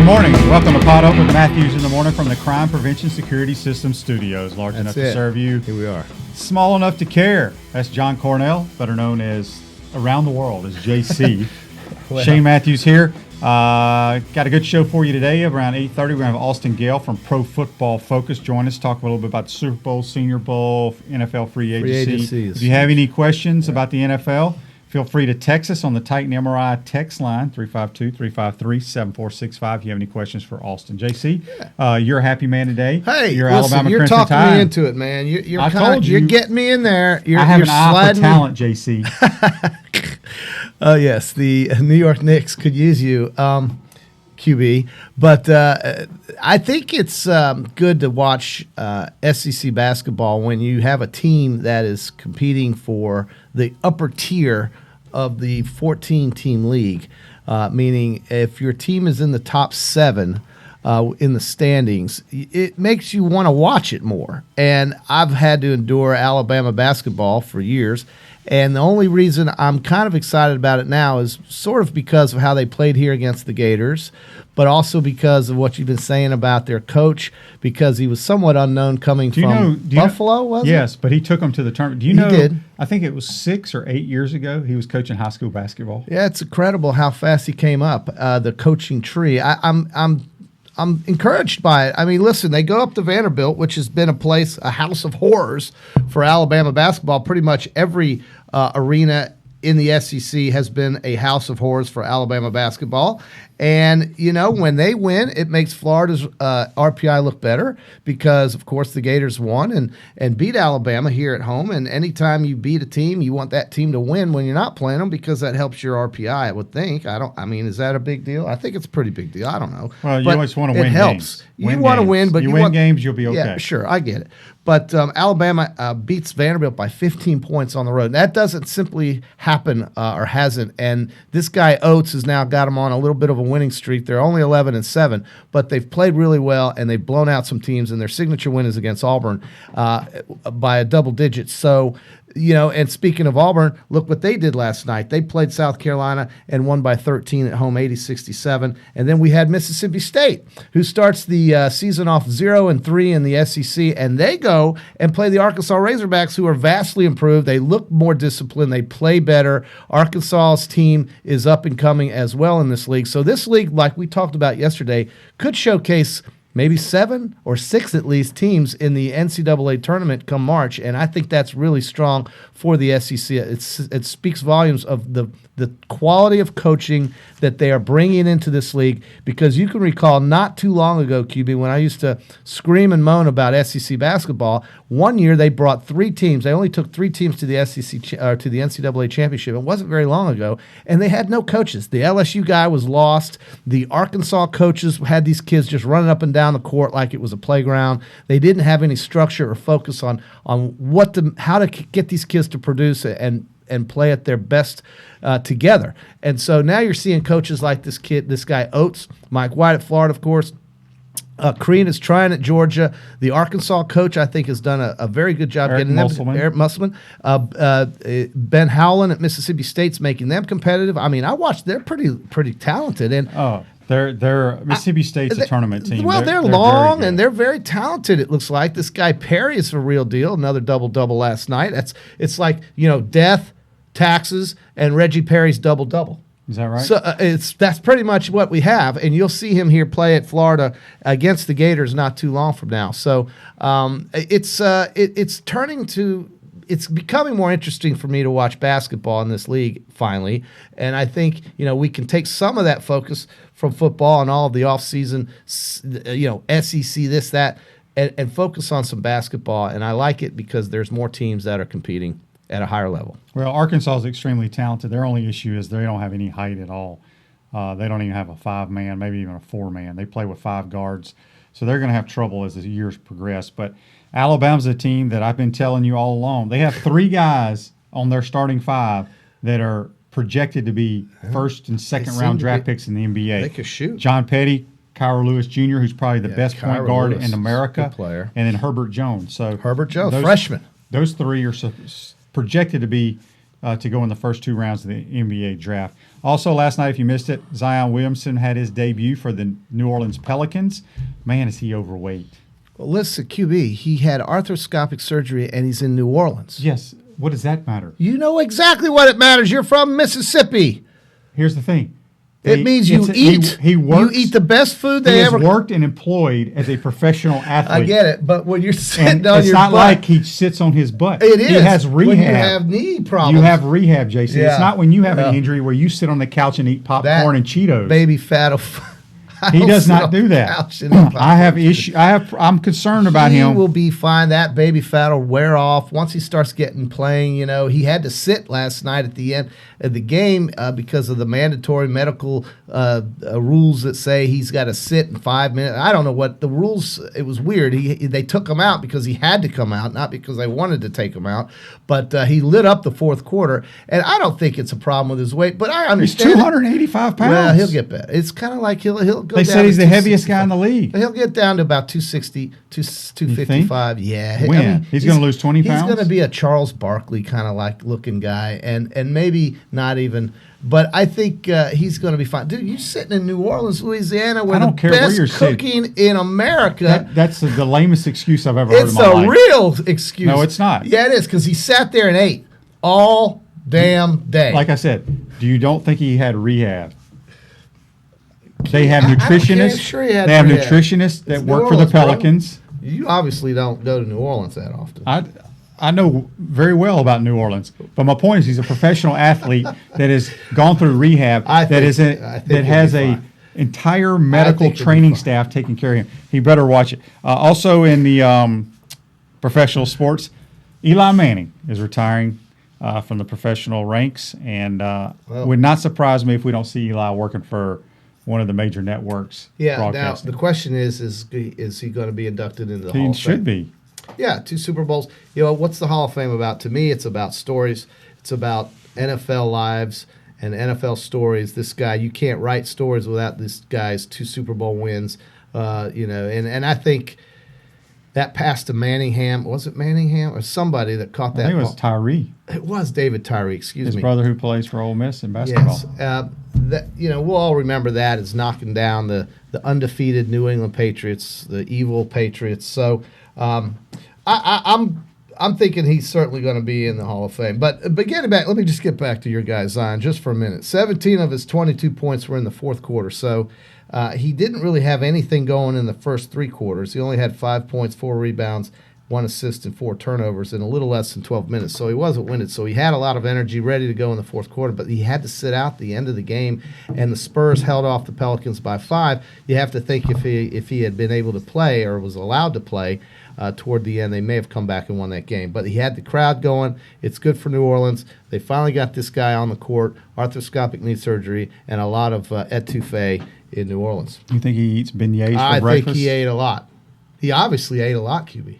morning. Welcome to Pod Up with Matthews in the morning from the Crime Prevention Security Systems Studios. Large enough to serve you. Here we are. Small enough to care. That's John Cornell, better known as around the world as JC. Well, Shane Matthews here. Got a good show for you today. Around 8:30, we're going to have Austin Gale from Pro Football Focus join us, talk a little bit about the Super Bowl, Senior Bowl, NFL free agency. If you have any questions about the NFL, feel free to text us on the Titan MRI text line, 352-353-7465. If you have any questions for Austin. JC, you're a happy man today. Hey, you're listen, Alabama you're Crimson talking Tide. me into it, man. You're you're getting me in there. I have an eye for talent, JC. Oh, yes, the New York Knicks could use you, QB. But I think it's good to watch SEC basketball when you have a team that is competing for the upper tier of the 14-team league, meaning if your team is in the top 7 in the standings, it makes you want to watch it more. And I've had to endure Alabama basketball for years. And the only reason I'm kind of excited about it now is sort of because of how they played here against the Gators, but also because of what you've been saying about their coach, because he was somewhat unknown coming from Buffalo, was it? Yes, but he took them to the tournament. Do you know? He did. I think it was 6 or 8 years ago he was coaching high school basketball. Yeah, it's incredible how fast he came up the coaching tree. I'm encouraged by it. I mean, listen, they go up to Vanderbilt, which has been a house of horrors for Alabama basketball. Pretty much every arena in the SEC has been a house of horrors for Alabama basketball. And, you know, when they win, it makes Florida's RPI look better because, of course, the Gators won and beat Alabama here at home. And anytime you beat a team, you want that team to win when you're not playing them because that helps your RPI, I would think. Is that a big deal? I think it's a pretty big deal. I don't know. Well, you always want to win games. It helps. You want to win, but you win games, you'll be okay. Yeah, sure. I get it. But Alabama beats Vanderbilt by 15 points on the road. That doesn't simply happen or hasn't. And this guy Oates has now got them on a little bit of a winning streak. They're only 11-7, but they've played really well and they've blown out some teams. And their signature win is against Auburn by a double digit. So, you know, and speaking of Auburn, look what they did last night. They played South Carolina and won by 13 at home, 80-67. And then we had Mississippi State, who starts the season off 0-3 in the SEC, and they go and play the Arkansas Razorbacks, who are vastly improved. They look more disciplined. They play better. Arkansas's team is up and coming as well in this league. So this league, like we talked about yesterday, could showcase maybe 7 or 6 at least teams in the NCAA tournament come March, and I think that's really strong for the SEC. It speaks volumes of the quality of coaching that they are bringing into this league, because you can recall not too long ago, QB, when I used to scream and moan about SEC basketball, one year they brought 3 teams. They only took 3 teams to the SEC to the NCAA championship. It wasn't very long ago, and they had no coaches. The LSU guy was lost. The Arkansas coaches had these kids just running up and down the court like it was a playground. They didn't have any structure or focus on how to get these kids to produce and play at their best together. And so now you're seeing coaches like this guy Oates, Mike White at Florida, of course. Crean is trying at Georgia. The Arkansas coach, I think, has done a very good job getting them. Eric Musselman. Ben Howland at Mississippi State's making them competitive. I mean, I watched. They're pretty talented. And they're Mississippi State's a tournament team. Well, they're long and they're very talented. It looks like this guy Perry is a real deal. Another double last night. It's like, you know, death, taxes, and Reggie Perry's double. Is that right? So that's pretty much what we have, and you'll see him here play at Florida against the Gators not too long from now. So it's becoming more interesting for me to watch basketball in this league finally, and I think, you know, we can take some of that focus from football and all of the offseason, you know, SEC this that, and focus on some basketball. And I like it because there's more teams that are competing at a higher level. Well, Arkansas is extremely talented. Their only issue is they don't have any height at all. They don't even have a 5-man, maybe even a 4-man. They play with 5 guards. So they're going to have trouble as the years progress. But Alabama's a team that I've been telling you all along. They have 3 guys on their starting 5 that are projected to be first and second round draft picks in the NBA. They could shoot. John Petty, Kyra Lewis Jr., who's probably the best point guard in America. Good player. And then Herbert Jones. So Freshman. Those 3 are projected to be to go in the first 2 rounds of the NBA draft. Also, last night, if you missed it, Zion Williamson had his debut for the New Orleans Pelicans. Man, is he overweight. Well, listen, QB, he had arthroscopic surgery and he's in New Orleans. Yes. What does that matter? You know exactly what it matters. You're from Mississippi. Here's the thing. It means you eat. He works, you eat the best food he they has ever worked and employed as a professional athlete. I get it, but when you're sitting And on it's your not butt, like he sits on his butt. it is. He has rehab. When you have knee problems. You have rehab, Jason. Yeah. It's not when you have an Yeah. injury where you sit on the couch and eat popcorn and Cheetos. Baby fat. He does not do that. I'm concerned about him. He will be fine. That baby fat will wear off once he starts getting playing. You know, he had to sit last night at the end of the game because of the mandatory medical rules that say he's got to sit in 5 minutes. I don't know what the rules. It was weird. They took him out because he had to come out, not because they wanted to take him out. But he lit up the fourth quarter, and I don't think it's a problem with his weight. But I understand. He's 285 pounds. Well, he'll get better. It's kind of like he'll go. They said he's the heaviest guy in the league. He'll get down to about 260, 255. Yeah. When? I mean, he's going to lose 20 pounds? He's going to be a Charles Barkley kind of like looking guy, and maybe not even. But I think he's going to be fine. Dude, you're sitting in New Orleans, Louisiana, where the best cooking in America. That's the lamest excuse I've ever heard in my life. It's a real excuse. No, it's not. Yeah, it is, because he sat there and ate all damn day. Like I said, you don't think he had rehab? They have nutritionists. Sure he had they have rehab. nutritionists that It's work New for the Orleans, bro. Pelicans. You obviously don't go to New Orleans that often. I know very well about New Orleans, but my point is he's a professional athlete that has gone through rehab. That has a entire medical training staff taking care of him. He better watch it. Also in the professional sports, Eli Manning is retiring from the professional ranks, and would not surprise me if we don't see Eli working for one of the major networks. Yeah. Now the question is he going to be inducted into the Hall of Fame? He should be. Yeah, 2 Super Bowls. You know, what's the Hall of Fame about? To me, it's about stories. It's about NFL lives and NFL stories. This guy, you can't write stories without this guy's 2 Super Bowl wins. You know, and I think that pass to Manningham, was it Manningham or somebody that caught that? I think it was Tyree. It was David Tyree, excuse me. His brother who plays for Ole Miss in basketball. Yes. We'll all remember that as knocking down the undefeated New England Patriots, the evil Patriots. So I'm thinking he's certainly going to be in the Hall of Fame. But getting back, let me just get back to your guy Zion just for a minute. 17 of his 22 points were in the fourth quarter. So he didn't really have anything going in the first 3 quarters. He only had 5 points, 4 rebounds, 1 assist, and 4 turnovers in a little less than 12 minutes. So he wasn't winded. So he had a lot of energy ready to go in the fourth quarter, but he had to sit out the end of the game, and the Spurs held off the Pelicans by 5. You have to think if he had been able to play or was allowed to play toward the end, they may have come back and won that game. But he had the crowd going. It's good for New Orleans. They finally got this guy on the court, arthroscopic knee surgery, and a lot of etouffee in New Orleans. You think he eats beignets for breakfast? I think he ate a lot. He obviously ate a lot, QB.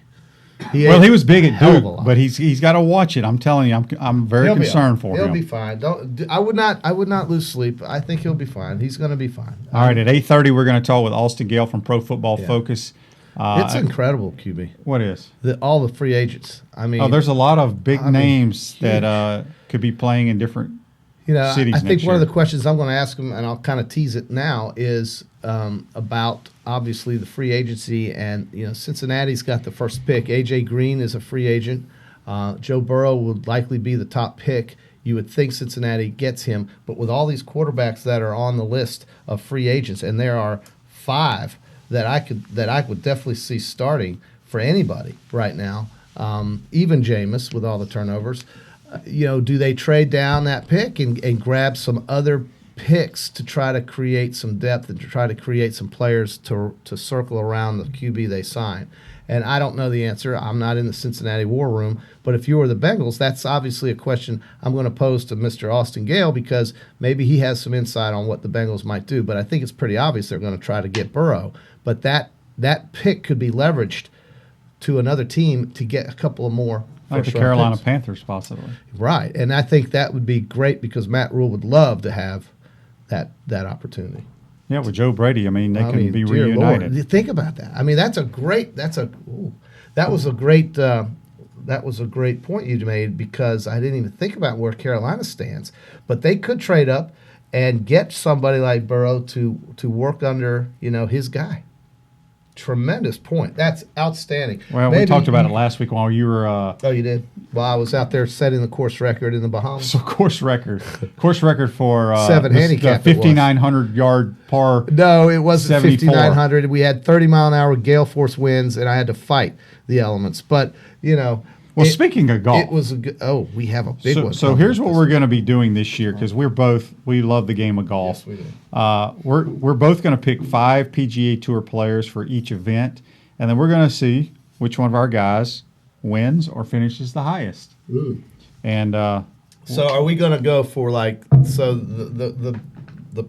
He was big at Duke, but he's got to watch it. I'm telling you, I'm very concerned for him. He'll be fine. I would not lose sleep. I think he'll be fine. He's going to be fine. All right, at 8:30, we're going to talk with Austin Gale from Pro Football Focus. It's incredible, QB. What is? All the free agents. I mean, there's a lot of big names that could be playing in different cities. I think one of the questions I'm going to ask him, and I'll kind of tease it now, is about obviously the free agency. And Cincinnati's got the first pick. AJ Green is a free agent. Joe Burrow would likely be the top pick. You would think Cincinnati gets him, but with all these quarterbacks that are on the list of free agents, and there are 5 that I would definitely see starting for anybody right now, even Jameis with all the turnovers. Do they trade down that pick and grab some other picks to try to create some depth and to try to create some players to circle around the QB they sign? And I don't know the answer. I'm not in the Cincinnati war room. But if you were the Bengals, that's obviously a question I'm going to pose to Mr. Austin Gale, because maybe he has some insight on what the Bengals might do. But I think it's pretty obvious they're going to try to get Burrow. But that pick could be leveraged to another team to get a couple of more like the Carolina Panthers, possibly. Right. And I think that would be great, because Matt Rule would love to have that opportunity. Yeah, with Joe Brady, they can be reunited. Lord, think about that. That was a great that was a great point you made, because I didn't even think about where Carolina stands. But they could trade up and get somebody like Burrow to work under, his guy. Tremendous point. That's outstanding. Well, we talked about it last week while you were. Oh, you did? Well, I was out there setting the course record in the Bahamas. So course record for 7 handicap. 5,900 yard par. No, it wasn't 74. 5,900. We had 30-mile-an-hour gale force winds, and I had to fight the elements. But Well, speaking of golf, it was a good. Oh, we have a big one. So here's what we're going to be doing this year, because we love the game of golf. Yes, we do. We're both going to pick 5 PGA Tour players for each event, and then we're going to see which one of our guys wins or finishes the highest. Ooh. And so are we going to go for the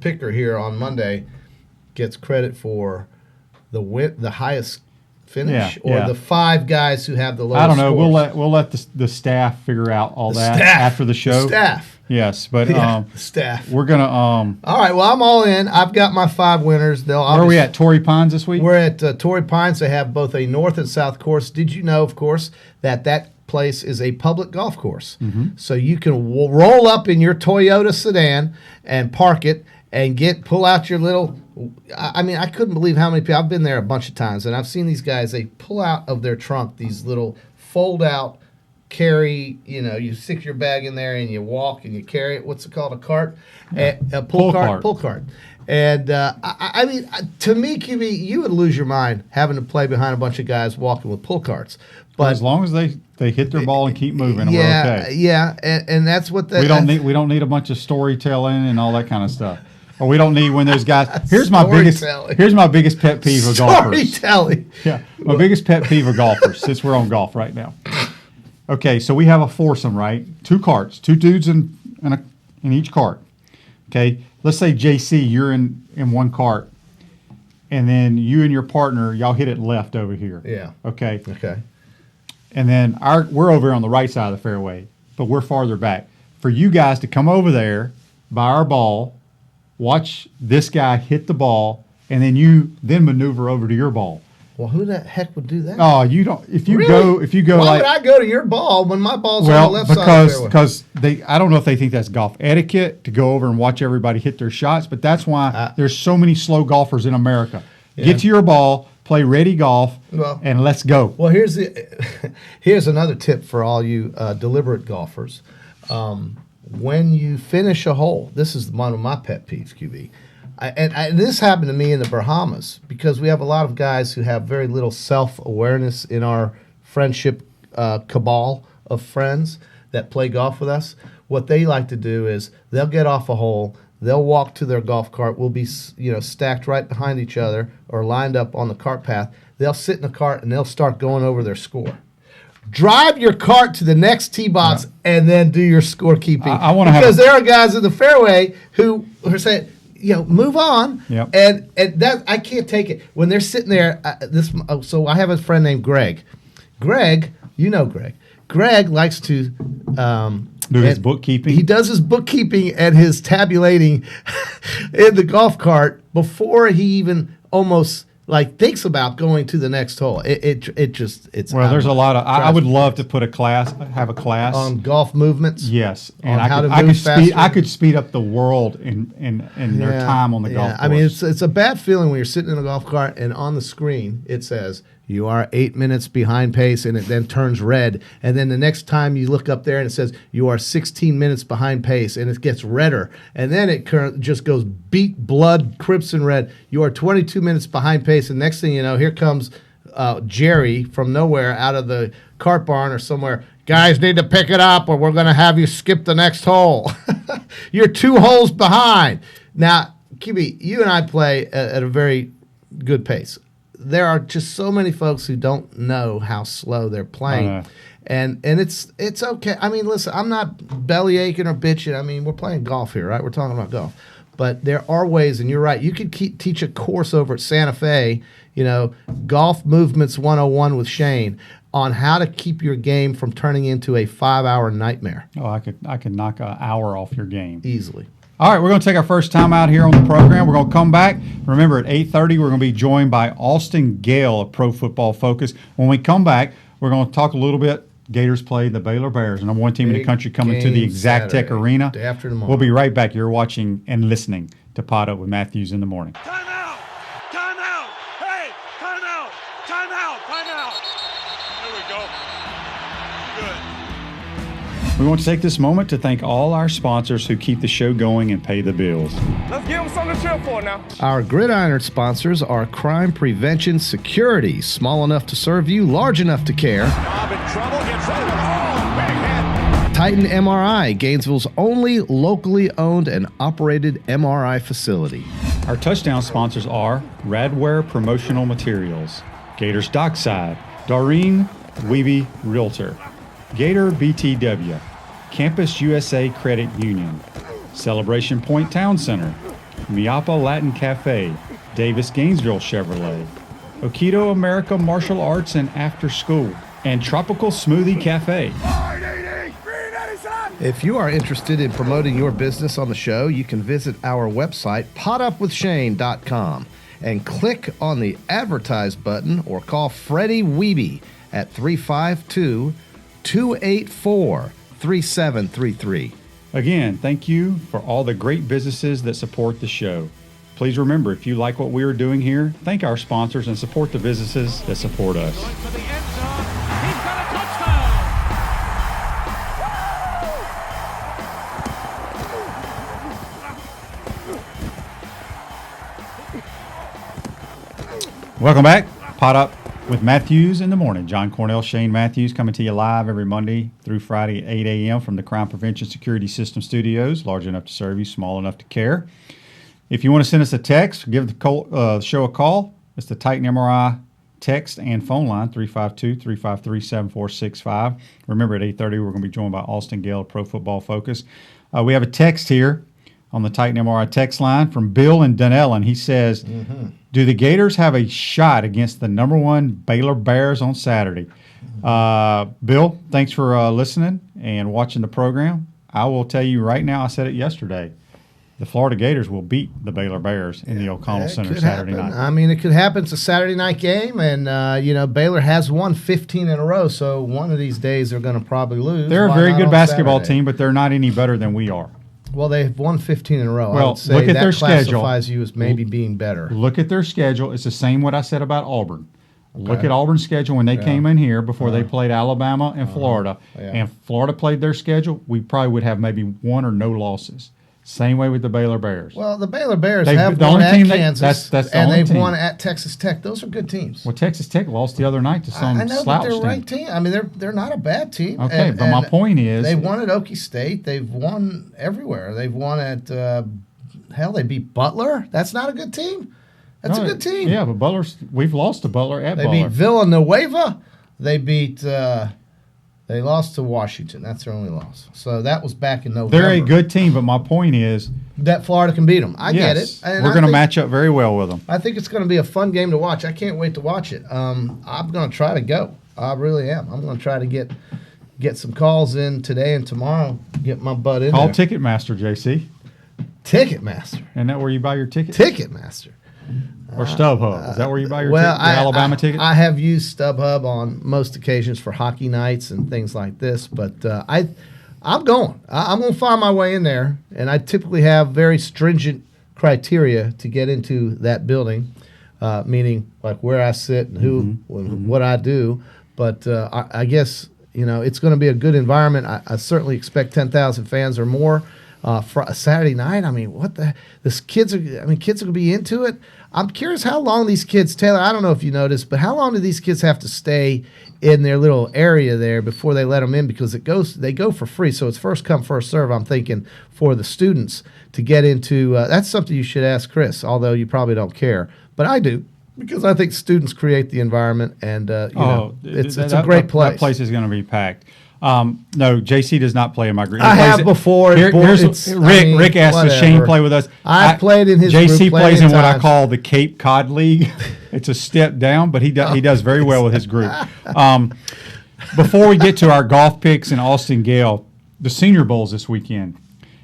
picker here on Monday gets credit for the highest finish, or the 5 guys who have the lowest? I don't know. Scores? We'll let the staff figure out all that after the show. Staff. Yes, but staff. we're gonna All right. Well, I'm all in. I've got my 5 winners. Where are we at? Torrey Pines this week? We're at Torrey Pines. They have both a north and south course. Did you know, of course, that place is a public golf course? Mm-hmm. So you can roll up in your Toyota sedan and park it and pull out your little. I mean, I couldn't believe how many people. I've been there a bunch of times, and I've seen these guys. They pull out of their trunk these little fold-out carry. You stick your bag in there and you walk and you carry it. What's it called? A cart? A pull cart. Pull cart. And I mean, to me, QB, you would lose your mind having to play behind a bunch of guys walking with pull carts. But as long as they hit their ball and keep moving, we're okay. Yeah, and that's what we don't need a bunch of storytelling and all that kind of stuff. Or we don't need when those guys. Here's my biggest pet peeve of golfers. Storytelling. Yeah, my biggest pet peeve of golfers. Since we're on golf right now. Okay, so we have a foursome, right? 2 carts, 2 dudes in each cart. Okay, let's say JC, you're in one cart, and then you and your partner, y'all hit it left over here. Yeah. Okay. Okay. And then we're over on the right side of the fairway, but we're farther back. For you guys to come over there, by our ball, watch this guy hit the ball, and then you maneuver over to your ball. Well, who the heck would do that? Oh, you don't. If you really? go, why would I go to your ball when my ball's on the left side of the fairway? Because I don't know if they think that's golf etiquette to go over and watch everybody hit their shots, but that's why there's so many slow golfers in America. Yeah. Get to your ball, play ready golf, and let's go. Well, here's another tip for all you deliberate golfers. When you finish a hole, this is one of my pet peeves, QB. And this happened to me in the Bahamas, because we have a lot of guys who have very little self-awareness in our friendship cabal of friends that play golf with us. What they like to do is they'll get off a hole, they'll walk to their golf cart. We'll be stacked right behind each other or lined up on the cart path. They'll sit in the cart and they'll start going over their score. Drive your cart to the next tee box and then do your scorekeeping. Because there are guys in the fairway who are saying, move on. Yep. And that I can't take it when they're sitting there. So I have a friend named Greg. Greg, Greg. Greg likes to do his bookkeeping. He does his bookkeeping and his tabulating in the golf cart before he even almost thinks about going to the next hole. It's well. There's a lot of. I would love to have a class on golf movements. Yes, and I could speed up the world in their time on the golf course. I mean, it's a bad feeling when you're sitting in a golf cart and on the screen it says you are 8 minutes behind pace, and it then turns red. And then the next time you look up there and it says you are 16 minutes behind pace, and it gets redder. And then it just goes beet blood crimson red. You are 22 minutes behind pace, and next thing you know, here comes Jerry from nowhere out of the cart barn or somewhere. Guys need to pick it up, or we're going to have you skip the next hole. You're 2 holes behind. Now, QB, you and I play at a very good pace. There are just so many folks who don't know how slow they're playing. And it's okay. I mean, listen, I'm not belly aching or bitching. I mean, we're playing golf here, right? We're talking about golf. But there are ways, and you're right. You could teach a course over at Santa Fe, Golf Movements 101 with Shane, on how to keep your game from turning into a 5-hour nightmare. Oh, I could knock an hour off your game Easily. All right, we're going to take our first time out here on the program. We're going to come back. Remember, at 8:30, we're going to be joined by Austin Gale of Pro Football Focus. When we come back, we're going to talk a little bit Gators play the Baylor Bears, the number one team in the Big country, coming to the game Exact Tech Saturday, Arena. day after tomorrow. We'll be right back. You're watching and listening to Pot Up with Matthews in the morning. Time out! Time out! Hey! Time out! Time out! Time out! There we go. Good. We want to take this moment to thank all our sponsors who keep the show going and pay the bills. Let's give them something to cheer for now. Our Gridiron sponsors are Crime Prevention Security, small enough to serve you, large enough to care. Bob in trouble, gets rid of it. Oh, big hit. Titan MRI, Gainesville's only locally owned and operated MRI facility. Our touchdown sponsors are Radware Promotional Materials, Gators Dockside, Doreen Weeby Realtor, Gator BTW, Campus USA Credit Union, Celebration Point Town Center, Miapa Latin Cafe, Davis Gainesville Chevrolet, Okido America Martial Arts and After School, and Tropical Smoothie Cafe. If you are interested in promoting your business on the show, you can visit our website, potupwithshane.com, and click on the advertise button or call Freddie Weeby at 352-284-3733. Again, thank you for all the great businesses that support the show. Please remember, if you like what we are doing here, thank our sponsors and support the businesses that support us. Going for the end zone. He's got a touchdown. Welcome back. Pot Up with Matthews in the morning. John Cornell, Shane Matthews coming to you live every Monday through Friday at 8 a.m. from the Crime Prevention Security System Studios, large enough to serve you, small enough to care. If you want to send us a text, give the show a call. It's the Titan MRI text and phone line, 352-353-7465. Remember, at 8:30, we're going to be joined by Austin Gale, Pro Football Focus. We have a text here on the Titan MRI text line from Bill and Dunellen. He says, do the Gators have a shot against the number one Baylor Bears on Saturday? Bill, thanks for listening and watching the program. I will tell you right now, I said it yesterday, the Florida Gators will beat the Baylor Bears in the O'Connell Center Saturday night. I mean, it could happen. It's a Saturday night game, and, Baylor has won 15 in a row, so one of these days they're going to probably lose. They're a Why very not good on basketball Saturday? team, but they're not any better than we are. Well, they've won 15 in a row. I Well, would say look at that their schedule. classifies you as maybe being better. Look at their schedule. It's the same what I said about Auburn. Look at Auburn's schedule when they came in here before they played Alabama and Florida. Yeah. And Florida played their schedule, we probably would have maybe one or no losses. Same way with the Baylor Bears. Well, the Baylor Bears They've- have the won only at team Kansas, that's the and only they've team. won at Texas Tech. Those are good teams. Well, Texas Tech lost the other night to some I know, but slouch they're a team. ranked team. I mean, they're not a bad team. Okay, but my point is- they won at Okie State. They've won everywhere. They've won at they beat Butler. That's not a good team. That's a good team. Yeah, but we've lost to Butler at They Butler. beat Villanueva. They beat. They lost to Washington. That's their only loss. So that was back in November. They're a good team, but my point is, that Florida can beat them. I get it. And we're I going to think- match up very well with them. I think it's going to be a fun game to watch. I can't wait to watch it. I'm going to try to go. I really am. I'm going to try to get some calls in today and tomorrow. Get my butt in Call there. Ticketmaster, JC. Ticketmaster. Isn't that where you buy your tickets? Ticketmaster. Or StubHub? Is that where you buy your Well, Alabama tickets? I have used StubHub on most occasions for hockey nights and things like this, but I'm going. I'm going to find my way in there, and I typically have very stringent criteria to get into that building, meaning like where I sit and who, what I do. But I guess it's going to be a good environment. I certainly expect 10,000 fans or more for a Saturday night. I mean, kids are going to be into it. I'm curious how long these kids, Taylor, I don't know if you noticed, but how long do these kids have to stay in their little area there before they let them in? Because they go for free, so it's first come, first serve, I'm thinking, for the students to get into. That's something you should ask Chris, although you probably don't care. But I do, because I think students create the environment, and it's a great place. That place is going to be packed. No, JC does not play in my group. I have before. Rick asked if Shane play with us. I've played in his JC group plays plenty in of what I times. call the Cape Cod League. It's a step down, but he does very well with his group. Before we get to our golf picks and Austin Gale, the Senior Bowl's this weekend.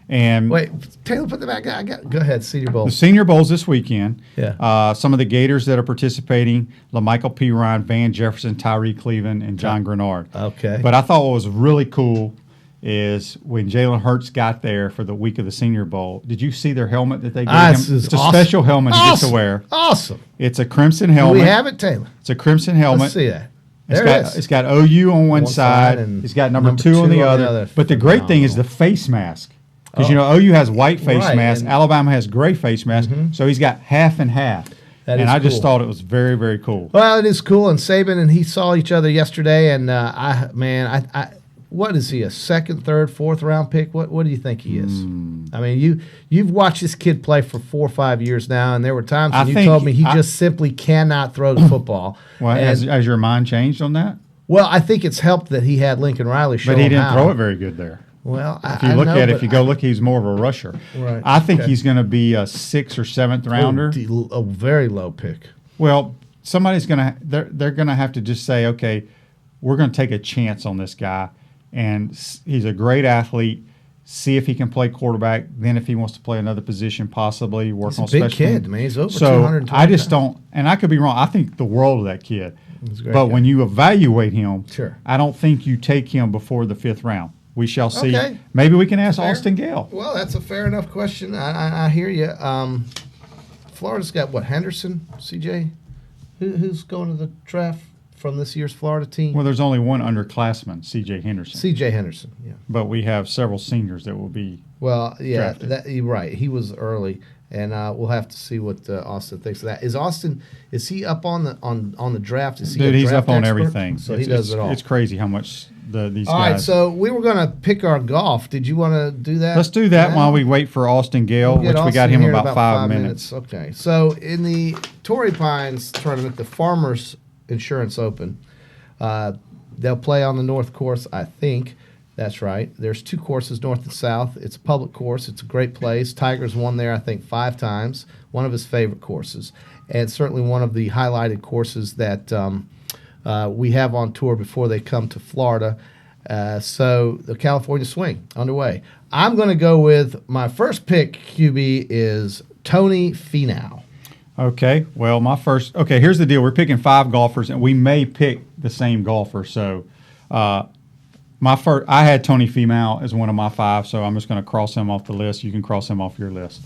And Wait, Taylor, put the back. Go ahead, Senior Bowl. the Senior Bowl's this weekend. Yeah. Some of the Gators that are participating: LaMichael P. Ryan, Van Jefferson, Tyree Cleveland, and John Grenard. Okay. But I thought what was really cool is when Jalen Hurts got there for the week of the Senior Bowl. Did you see their helmet that they gave him? This is It's a awesome. special helmet he gets to wear. Awesome. It's a crimson Do helmet. we have it, Taylor? It's a crimson helmet. Let's see that. It's There got, it is. It's got OU on one side. and It's got number two on the other. But the great thing is the face mask. Because, OU has white face Right, mask. and- Alabama has gray face mask. So he's got half and half. That and is I just cool. thought it was very, very cool. Well, it is cool. And Saban and he saw each other yesterday. And, what is he, a second, third, fourth round pick? What do you think he is? I mean, you've watched this kid play for 4 or 5 years now, and there were times when you told me he just simply cannot throw the football. Well, has your mind changed on that? Well, I think it's helped that he had Lincoln Riley show But he him didn't how. throw it very good there. Well, If you look at it, if you go look, he's more of a rusher. Right, I think okay. he's going to be a 6th or 7th rounder. A very low pick. Well, somebody's going to they're going to have to just say, okay, we're going to take a chance on this guy, and he's a great athlete. See if he can play quarterback. Then, if he wants to play another position, possibly work He's a on big special kid, teams. man. He's over So 220 I just don't, and I could be wrong. I think the world of that kid. He's a great But guy. when you evaluate him, Sure. I don't think you take him before the 5th round. We shall see. Okay. Maybe we can ask Fair. Austin Gale. Well, that's a fair enough question. I hear you. Florida's got what? Henderson, CJ? Who's going to the draft from this year's Florida team? Well, there's only one underclassman, C.J. Henderson. CJ Henderson. Yeah. But we have several seniors that will be. Well, yeah, Drafted. you're right. He was early, and we'll have to see what Austin thinks of that. Is he up on the draft? Is he Dude, a he's draft up on expert? everything. So he does it all. It's crazy how much these All guys. right, so we were going to pick our golf. Did you want to do that? Let's do that now? while we wait for Austin Gale, We'll get which we got Austin him here in about 5 minutes. Okay. So in the Torrey Pines tournament, the Farmers Insurance Open, they'll play on the North Course, I think. That's right. There's 2 courses, north and south. It's a public course. It's a great place. Tiger's won there, I think, 5 times. One of his favorite courses. And certainly one of the highlighted courses that we have on tour before they come to Florida. So the California Swing underway. I'm going to go with my first pick, QB, is Tony Finau. Okay. Well, here's the deal. We're picking 5 golfers, and we may pick the same golfer. So I had Tony Finau as one of my 5, so I'm just going to cross him off the list. You can cross him off your list.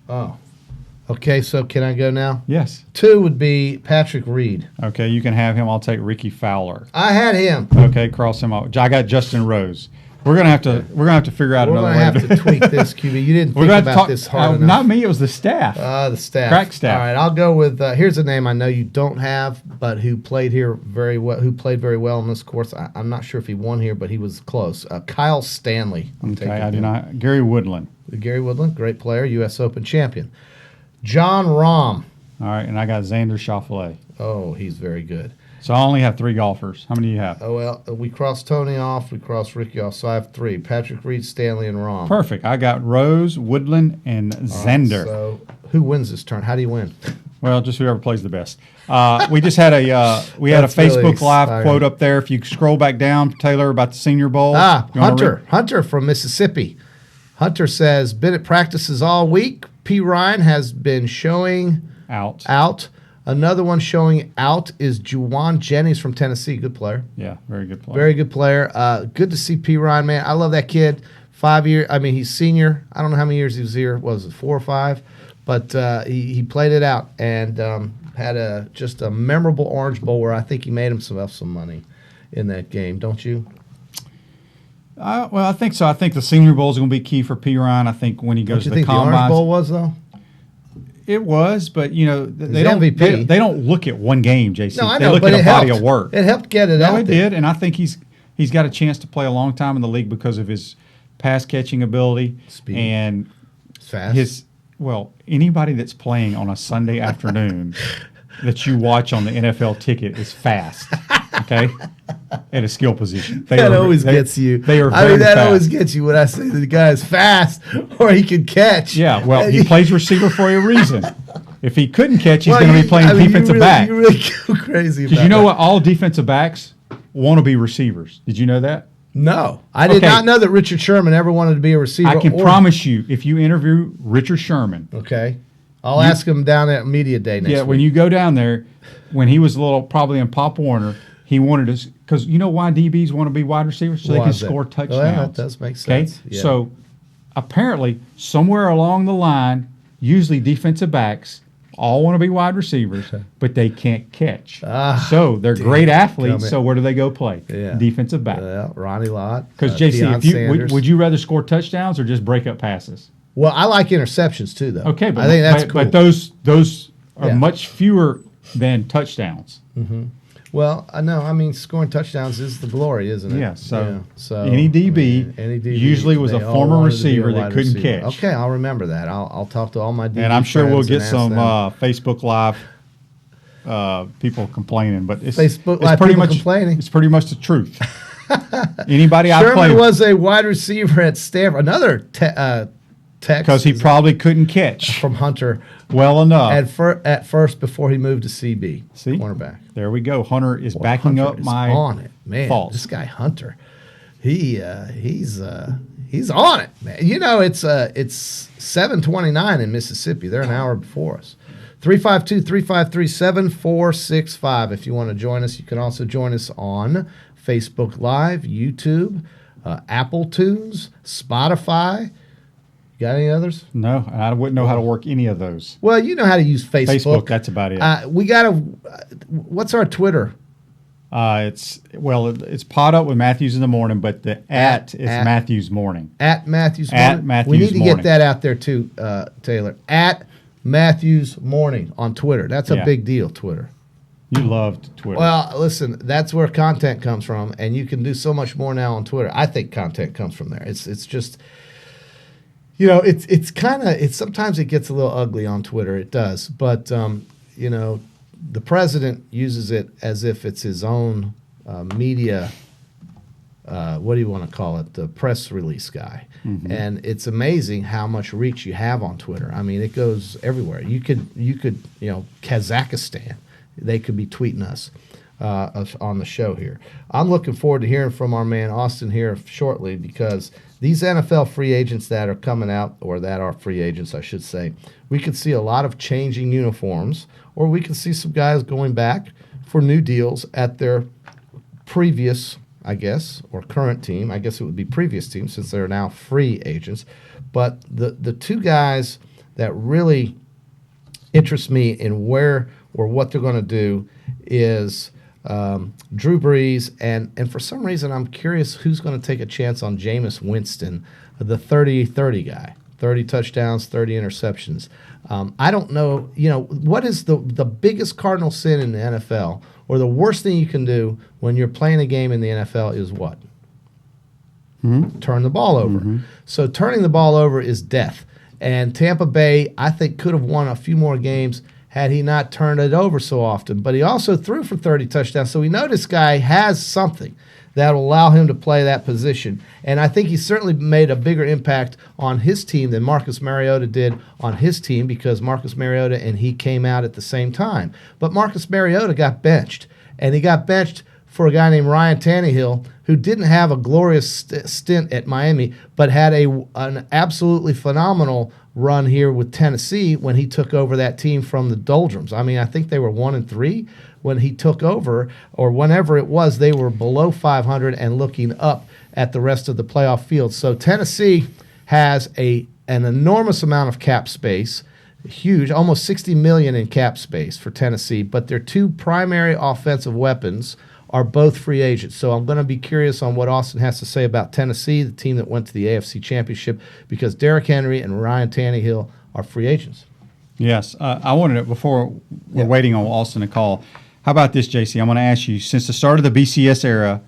Oh. Okay, so can I go now? Yes. 2 would be Patrick Reed. Okay, you can have him. I'll take Ricky Fowler. I had him. Okay, cross him off. I got Justin Rose. We're gonna have to figure out We're another going to way. have to tweak this, QB. You didn't We're think gonna about talk, this hard enough. Not me. It was the staff. The staff. Crack staff. All right, I'll go with. Here's a name I know you don't have, but who played here very well. Who played very well in this course. I'm not sure if he won here, but he was close. Kyle Stanley. Okay, I do not. Gary Woodland. Gary Woodland, great player, U.S. Open champion. John Rahm. All right, and I got Xander Schauffele. Oh, he's very good. So I only have 3 golfers. How many do you have? Oh, well, we crossed Tony off. We crossed Ricky off. So I have 3. Patrick Reed, Stanley, and Rahm. Perfect. I got Rose, Woodland, and Xander. So who wins this turn? How do you win? Well, just whoever plays the best. We just had a That's Facebook really Live exciting. quote up there. If you scroll back down, Taylor, about the Senior Bowl. You wanna Hunter. Hunter from Mississippi. Hunter says, been at practices all week. P. Ryan has been showing out. Another one showing out is Juwan Jennings from Tennessee. Good player. Yeah, very good player. Very good player. Good to see P. Ryan, man. I love that kid. 5 years. I mean, he's senior. I don't know how many years he was here. What was it, 4 or 5? But he played it out and had just a memorable Orange Bowl where I think he made himself some money in that game. Don't you? Well, I think so. I think the Senior Bowl is going to be key for P. Ryan. I think when he goes to Don't you the think the Orange combines, Bowl was though? it was. But they don't. MVP. They don't look at one game, JC. No, I they know, look but at it a helped. body of work. It helped get it out. No, it there. did, and I think he's got a chance to play a long time in the league because of his pass catching ability Speed. and Fast. anybody that's playing on a Sunday afternoon that you watch on the NFL ticket is fast. Okay, at a skill position. That always gets you. They are. I mean, that fast. always gets you when I say the guy is fast or he can catch. Yeah, well, he plays receiver for a reason. If he couldn't catch, he's Well, going to be playing defensive back. You really go crazy about Because you know that. what? All defensive backs want to be receivers. Did you know that? No, I did Okay. not know that Richard Sherman ever wanted to be a receiver. I can promise you, if you interview Richard Sherman, Okay, I'll ask him down at media day next week. when you go down there, when he was a little probably in Pop Warner, he wanted to, because you know why DBs want to be wide receivers? So they Why can is that? score Well, touchdowns. that does make sense. Okay, Yeah. so apparently somewhere along the line, usually defensive backs all want to be wide receivers, but they can't catch. So they're great athletes. So where do they go play? Yeah. Defensive back. Well, Ronnie Lott. Because Deion JC, if you Sanders. would you rather score touchdowns or just break up passes? Well, I like interceptions too, though. Okay, but I think that's cool. but those are Yeah. much fewer than touchdowns. Well, no, I mean scoring touchdowns is the glory, isn't it? Yeah, so so any DB any DB usually was a they all former wanted to be a receiver that wide couldn't receiver. catch. Okay, I'll remember that. I'll talk to all my DB And I'm sure we'll friends get and some ask them. Facebook Live people complaining, but it's Facebook it's Live pretty people much complaining. It's pretty much the truth. Anybody I Sherman played was a wide receiver at Stanford. Another text because he probably couldn't catch from Hunter well enough. at first before he moved to CB. See? Cornerback. There we go. Hunter is backing Hunter up is my on it, man. faults. This guy Hunter, he's on it, man. You know, it's 7:29 in Mississippi. They're an hour before us. 352-353-7465. If you want to join us, you can also join us on Facebook Live, YouTube, Apple Tunes, Spotify. You got any others? No, I wouldn't know how to work any of those. Well, you know how to use Facebook. Facebook, that's about it. We got to. What's our Twitter? It's Pod Up with Matthews in the morning, but the at is Matthews Morning. At Matthews At Morning. Matthews We need to Morning. get that out there too, Taylor. At Matthews Morning on Twitter. That's a Yeah. big deal, Twitter. You loved Twitter. Well, listen, that's where content comes from, and you can do so much more now on Twitter. I think content comes from there. It's just, you know, it's kind of sometimes it gets a little ugly on Twitter. It does, but you know, the president uses it as if it's his own media. What do you want to call it? The press release guy. And it's amazing how much reach you have on Twitter. I mean, it goes everywhere. You could, you know, Kazakhstan, they could be tweeting us on the show here. I'm looking forward to hearing from our man Austin here shortly, because these NFL free agents that are coming out, or that are free agents, I should say, we could see a lot of changing uniforms, or we could see some guys going back for new deals at their previous, I guess, or current team. I guess it would be previous team since they're now free agents. But the two guys that really interest me in where or what they're going to do is Drew Brees, and for some reason I'm curious who's going to take a chance on Jameis Winston, the 30-30 guy. 30 touchdowns, 30 interceptions. I don't know, you know, what is the biggest cardinal sin in the NFL, or the worst thing you can do when you're playing a game in the NFL is what? Turn the ball over. So turning the ball over is death. And Tampa Bay, I think, could have won a few more games had he not turned it over so often. But he also threw for 30 touchdowns, so we know this guy has something that will allow him to play that position. And I think he certainly made a bigger impact on his team than Marcus Mariota did on his team, because Marcus Mariota and he came out at the same time. But Marcus Mariota got benched, and he got benched for a guy named Ryan Tannehill, who didn't have a glorious stint at Miami, but had an absolutely phenomenal run here with Tennessee when he took over that team from the doldrums. I mean, I think they were 1-3 when he took over, or whenever it was, they were below 500 and looking up at the rest of the playoff field. So Tennessee has an enormous amount of cap space, huge, almost $60 million in cap space for Tennessee, but their two primary offensive weapons are both free agents. So I'm going to be curious on what Austin has to say about Tennessee, the team that went to the AFC Championship, because Derrick Henry and Ryan Tannehill are free agents. Yes. I wanted to, before we're waiting on Austin to call, how about this, JC? I'm going to ask you, since the start of the BCS era,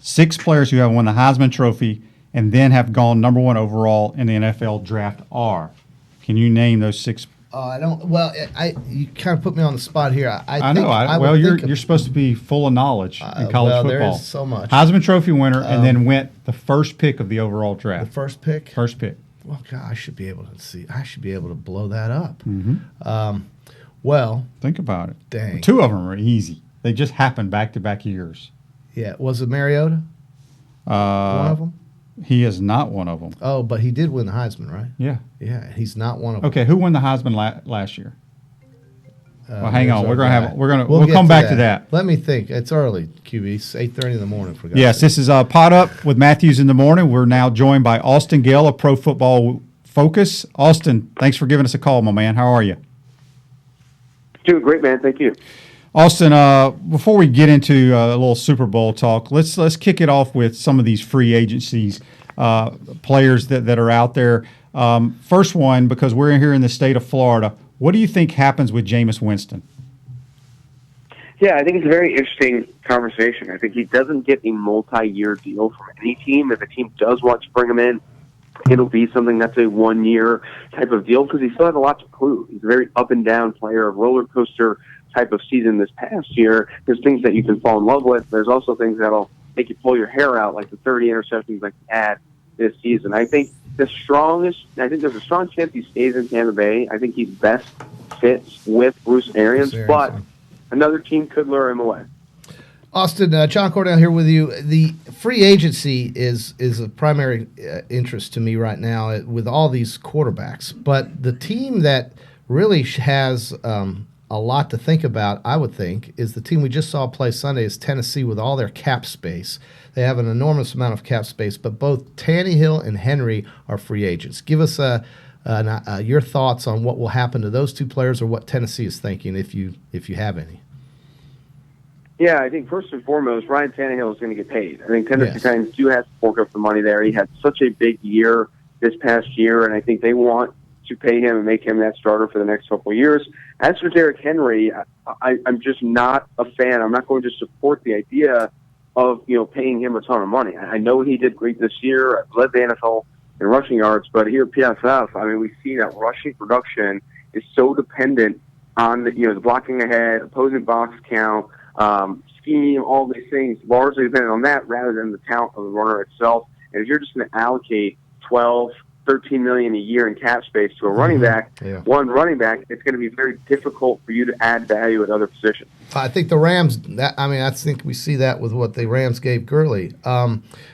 6 players who have won the Heisman Trophy and then have gone number 1 overall in the NFL draft are. Can you name those 6? I don't. Well, you kind of put me on the spot here. I know. You're supposed to be full of knowledge in college football. There is so much. Heisman Trophy winner, and then went the first pick of the overall draft. The first pick. First pick. Well, God, I should be able to see. I should be able to blow that up. Well, think about it. Dang. Well, 2 of them are easy. They just happened back-to-back years. Yeah. Was it Mariota? One of them? He is not one of them. Oh, but he did win the Heisman, right? Yeah. Yeah, he's not one of them. Okay, who won the Heisman last year? Well, hang on. We'll get come back to that. Let me think. It's early, QB. It's 8:30 in the morning. For Yes, this is Pot Up with Matthews in the morning. We're now joined by Austin Gale of Pro Football Focus. Austin, thanks for giving us a call, my man. How are you? Doing great, man. Thank you. Austin, before we get into a little Super Bowl talk, let's kick it off with some of these free agencies players that are out there. First one, because we're here in the state of Florida, what do you think happens with Jameis Winston? Yeah, I think it's a very interesting conversation. I think he doesn't get a multi-year deal from any team. If a team does want to bring him in, it'll be something that's a one-year type of deal because he still has a lot to prove. He's a very up-and-down player, a roller coaster type of season this past year. There's things that you can fall in love with. There's also things that'll make you pull your hair out, like the 30 interceptions like he had this season. I think there's a strong chance he stays in Tampa Bay. I think he's best fits with Bruce Arians, but another team could lure him away. Austin, John Cordell here with you. The free agency is of primary interest to me right now with all these quarterbacks. But the team that really has a lot to think about, I would think, is the team we just saw play Sunday is Tennessee with all their cap space. They have an enormous amount of cap space, but both Tannehill and Henry are free agents. Give us your thoughts on what will happen to those two players or what Tennessee is thinking, if you have any. Yeah, I think first and foremost, Ryan Tannehill is going to get paid. I think Tennessee Titans do have to fork up the money there. He had such a big year this past year, and I think they want to pay him and make him that starter for the next couple of years. As for Derrick Henry, I'm just not a fan. I'm not going to support the idea of paying him a ton of money. I know he did great this year, led the NFL in rushing yards, but here at PFF, I mean, we see that rushing production is so dependent on the blocking ahead, opposing box count, scheme, all these things, largely dependent on that rather than the talent of the runner itself. And if you're just going to allocate $12, $13 million a year in cap space to a running back, one running back, it's going to be very difficult for you to add value at other positions. I think the Rams, I think we see that with what the Rams gave Gurley.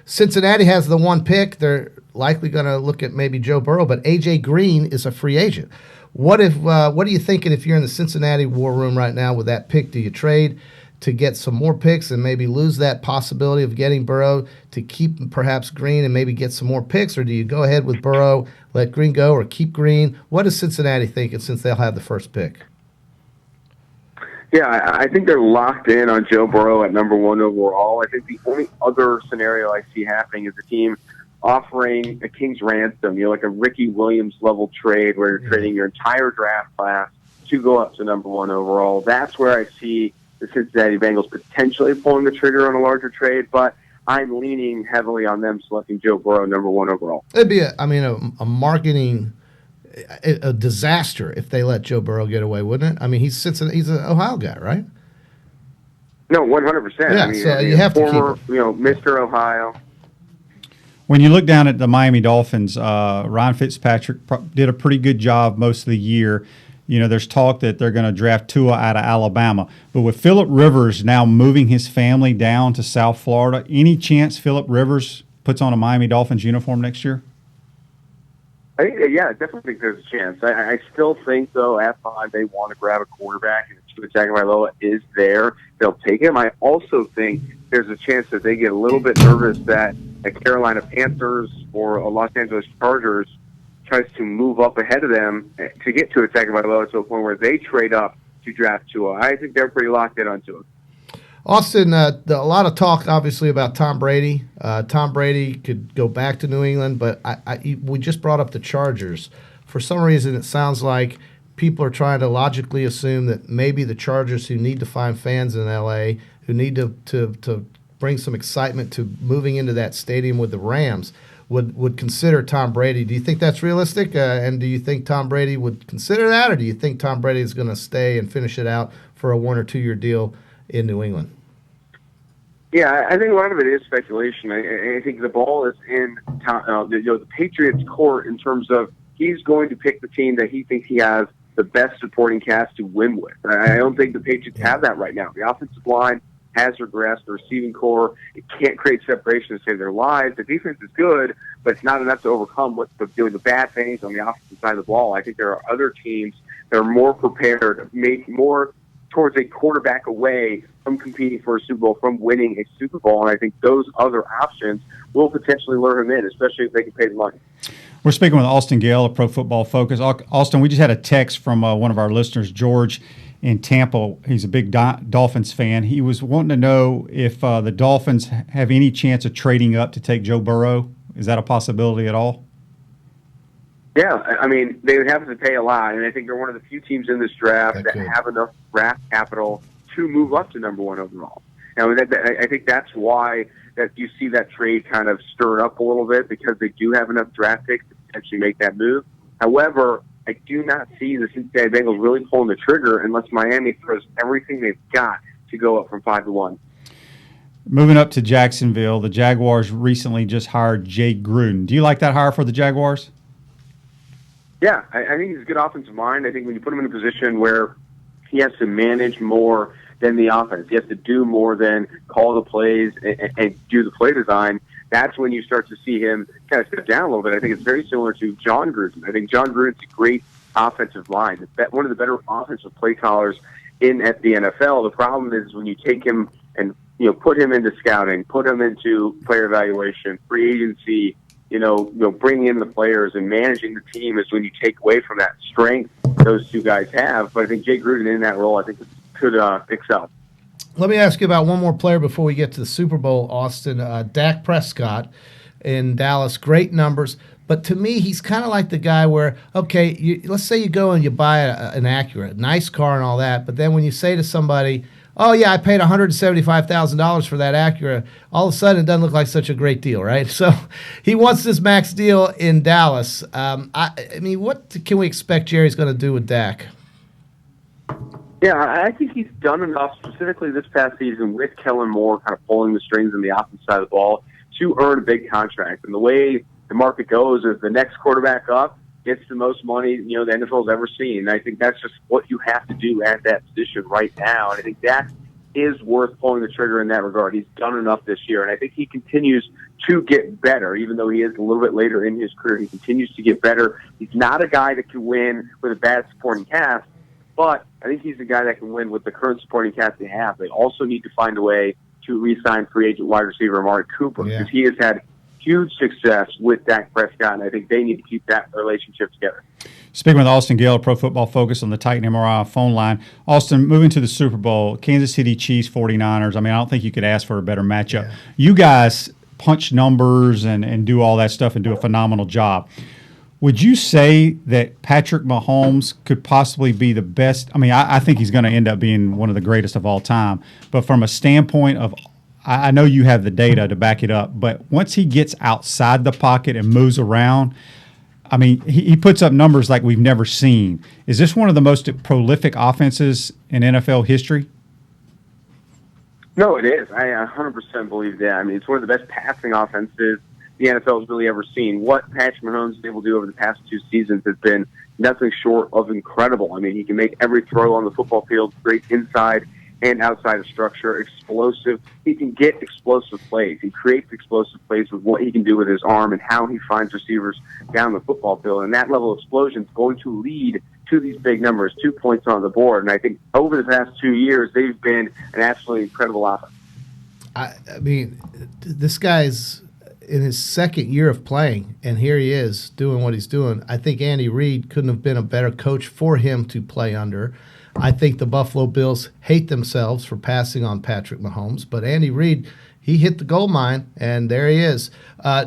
Cincinnati has the one pick. They're likely going to look at maybe Joe Burrow, but A.J. Green is a free agent. What are you thinking if you're in the Cincinnati war room right now with that pick? Do you trade to get some more picks and maybe lose that possibility of getting Burrow to keep perhaps Green and maybe get some more picks, or do you go ahead with Burrow, let Green go, or keep Green? What is Cincinnati thinking since they'll have the first pick? Yeah, I think they're locked in on Joe Burrow at number 1 overall. I think the only other scenario I see happening is a team offering a king's ransom, like a Ricky Williams level trade where you're trading your entire draft class to go up to number 1 overall. That's where I see the Cincinnati Bengals potentially pulling the trigger on a larger trade, but I'm leaning heavily on them selecting Joe Burrow number 1 overall. It'd be a marketing a disaster if they let Joe Burrow get away, wouldn't it? I mean, he's an Ohio guy, right? No, 100%. Yeah, I mean, so you have former, to keep him. Mr. Ohio. When you look down at the Miami Dolphins, Ryan Fitzpatrick did a pretty good job most of the year. There's talk that they're going to draft Tua out of Alabama. But with Phillip Rivers now moving his family down to South Florida, any chance Phillip Rivers puts on a Miami Dolphins uniform next year? I definitely think there's a chance. I still think, though, at 5 they want to grab a quarterback, and Tua Tagovailoa is there. They'll take him. I also think there's a chance that they get a little bit nervous that a Carolina Panthers or a Los Angeles Chargers tries to move up ahead of them to get to a Tagovailoa to a point where they trade up to draft Tua. I think they're pretty locked in on Tua. Austin, a lot of talk, obviously, about Tom Brady. Tom Brady could go back to New England, but we just brought up the Chargers. For some reason, it sounds like people are trying to logically assume that maybe the Chargers, who need to find fans in L.A., who need to bring some excitement to moving into that stadium with the Rams, would consider Tom Brady. Do you think that's realistic? And do you think Tom Brady would consider that, or do you think Tom Brady is going to stay and finish it out for a 1 or 2 year deal in New England? Yeah, I think a lot of it is speculation. I think the ball is in the Patriots' court in terms of he's going to pick the team that he thinks he has the best supporting cast to win with. I don't think the Patriots have that right now. The offensive line has regressed. The receiving core, it can't create separation to save their lives. The defense is good, but it's not enough to overcome doing the bad things on the offensive side of the ball. I think there are other teams that are more prepared, make more towards a quarterback away from competing for a Super Bowl, from winning a Super Bowl. And I think those other options will potentially lure him in, especially if they can pay the money. We're speaking with Austin Gale of Pro Football Focus. Austin, we just had a text from one of our listeners, George, in Tampa. He's a big Dolphins fan. He was wanting to know if the Dolphins have any chance of trading up to take Joe Burrow. Is that a possibility at all? Yeah, I mean, they would have to pay a lot, and I think they're one of the few teams in this draft that have enough draft capital to move up to number one overall. Now, I think that's why that you see that trade kind of stir up a little bit, because they do have enough draft picks to potentially make that move. However, I do not see the Cincinnati Bengals really pulling the trigger unless Miami throws everything they've got to go up from 5-1. Moving up to Jacksonville, the Jaguars recently just hired Jay Gruden. Do you like that hire for the Jaguars? Yeah, I think he's a good offensive mind. I think when you put him in a position where he has to manage more than the offense, he has to do more than call the plays and do the play design, that's when you start to see him kind of step down a little bit. I think it's very similar to John Gruden. I think John Gruden's a great offensive mind, one of the better offensive play callers at the NFL. The problem is when you take him and put him into scouting, put him into player evaluation, free agency, bringing in the players and managing the team is when you take away from that strength those two guys have. But I think Jay Gruden in that role, I think, could excel. Let me ask you about one more player before we get to the Super Bowl, Austin. Dak Prescott in Dallas, great numbers. But to me, he's kind of like the guy where, okay, let's say you go and you buy an Acura, nice car and all that, but then when you say to somebody, oh, yeah, I paid $175,000 for that Acura, all of a sudden it doesn't look like such a great deal, right? So he wants this max deal in Dallas. I mean, what can we expect Jerry's going to do with Dak? Yeah, I think he's done enough, specifically this past season, with Kellen Moore kind of pulling the strings on the offensive side of the ball to earn a big contract. And the way the market goes is the next quarterback up gets the most money, the NFL's ever seen. And I think that's just what you have to do at that position right now. And I think that is worth pulling the trigger in that regard. He's done enough this year, and I think he continues to get better, even though he is a little bit later in his career. He continues to get better. He's not a guy that can win with a bad supporting cast, but I think he's the guy that can win with the current supporting cast they have. They also need to find a way to re-sign free agent wide receiver Amari Cooper, because he has had huge success with Dak Prescott, and I think they need to keep that relationship together. Speaking with Austin Gale, Pro Football Focus on the Titan MRI phone line. Austin, moving to the Super Bowl, Kansas City Chiefs, 49ers. I mean, I don't think you could ask for a better matchup. Yeah. You guys punch numbers and do all that stuff and do a phenomenal job. Would you say that Patrick Mahomes could possibly be the best? I mean, I think he's going to end up being one of the greatest of all time. But from a standpoint of, I know you have the data to back it up, but once he gets outside the pocket and moves around, I mean, he puts up numbers like we've never seen. Is this one of the most prolific offenses in NFL history? No, it is. I 100% believe that. I mean, it's one of the best passing offenses the NFL has really ever seen. What Patrick Mahomes has been able to do over the past 2 seasons has been nothing short of incredible. I mean, he can make every throw on the football field, great inside and outside of structure, explosive. He can get explosive plays. He creates explosive plays with what he can do with his arm and how he finds receivers down the football field. And that level of explosion is going to lead to these big numbers, 2 points on the board. And I think over the past 2 years, they've been an absolutely incredible offense. I mean, this guy's in his second year of playing, and here he is doing what he's doing. I think Andy Reid couldn't have been a better coach for him to play under. I think the Buffalo Bills hate themselves for passing on Patrick Mahomes, but Andy Reid, he hit the gold mine, and there he is.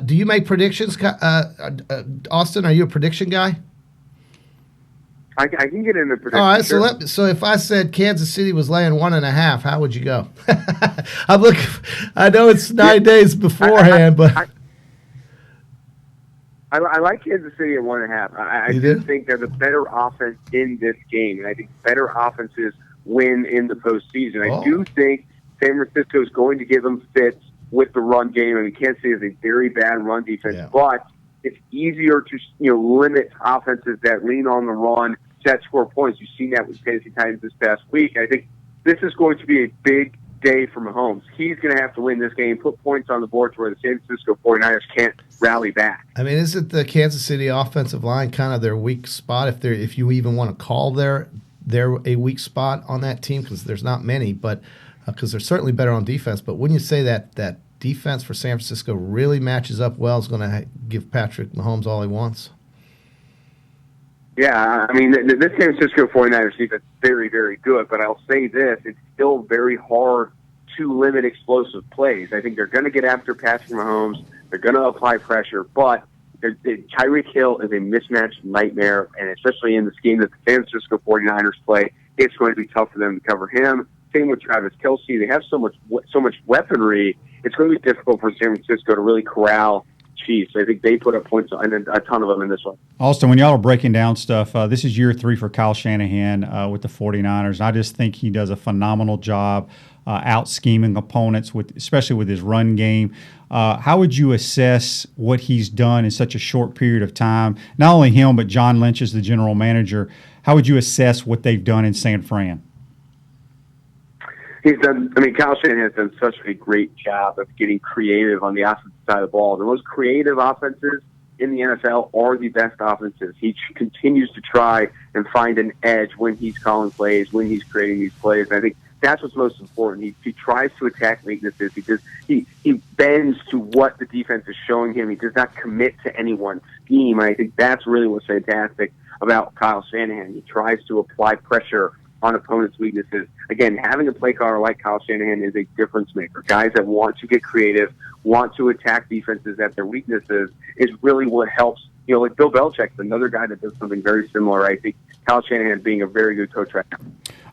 Do you make predictions, Austin? Are you a prediction guy? I can get into predictions. All right, so if I said Kansas City was laying 1.5, how would you go? I'm looking. I know it's 9 days beforehand, but I like Kansas City at 1.5. I do think they're the better offense in this game, and I think better offenses win in the postseason. I do think San Francisco is going to give them fits with the run game. I mean, Kansas City is a very bad run defense, but it's easier to limit offenses that lean on the run to score points. You've seen that with Tennessee Titans this past week. I think this is going to be a big day for Mahomes. He's going to have to win this game, put points on the board to where the San Francisco 49ers can't rally back. I mean, isn't the Kansas City offensive line kind of their weak spot, if you even want to call their a weak spot on that team? Because there's not many, but because they're certainly better on defense. But wouldn't you say that defense for San Francisco really matches up well, is going to give Patrick Mahomes all he wants? Yeah, I mean, this San Francisco 49ers defense is very, very good, but I'll say this, it's still very hard to limit explosive plays. I think they're going to get after Patrick Mahomes. They're going to apply pressure, but Tyreek Hill is a mismatched nightmare, and especially in the scheme that the San Francisco 49ers play, it's going to be tough for them to cover him. Same with Travis Kelce. They have so much weaponry, it's going to be difficult for San Francisco to really corral Chiefs. I think they put up points, and a ton of them in this one. Austin, when y'all are breaking down stuff, this is year 3 for Kyle Shanahan with the 49ers. And I just think he does a phenomenal job out-scheming opponents, especially with his run game. How would you assess what he's done in such a short period of time? Not only him, but John Lynch is the general manager. How would you assess what they've done in San Fran? Kyle Shanahan has done such a great job of getting creative on the offensive side of the ball. The most creative offenses in the NFL are the best offenses. He continues to try and find an edge when he's calling plays, when he's creating these plays. And I think that's what's most important. He tries to attack weaknesses. He bends to what the defense is showing him. He does not commit to any one scheme. And I think that's really what's fantastic about Kyle Shanahan. He tries to apply pressure on opponents' weaknesses. Again, having a play caller like Kyle Shanahan is a difference maker. Guys that want to get creative, want to attack defenses at their weaknesses is really what helps. You know, like Bill Belichick's another guy that does something very similar. I think Kyle Shanahan being a very good coach right now.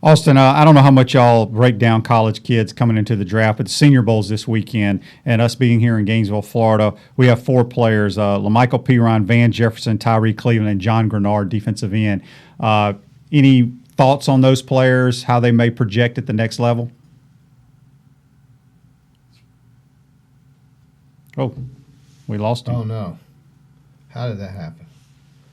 Austin, I don't know how much y'all break down college kids coming into the draft, but the Senior Bowl's this weekend, and us being here in Gainesville, Florida, we have 4 players, LaMichael Piron, Van Jefferson, Tyree Cleveland, and John Grenard, defensive end. Any thoughts on those players, how they may project at the next level? Oh, we lost him. Oh, no. How did that happen?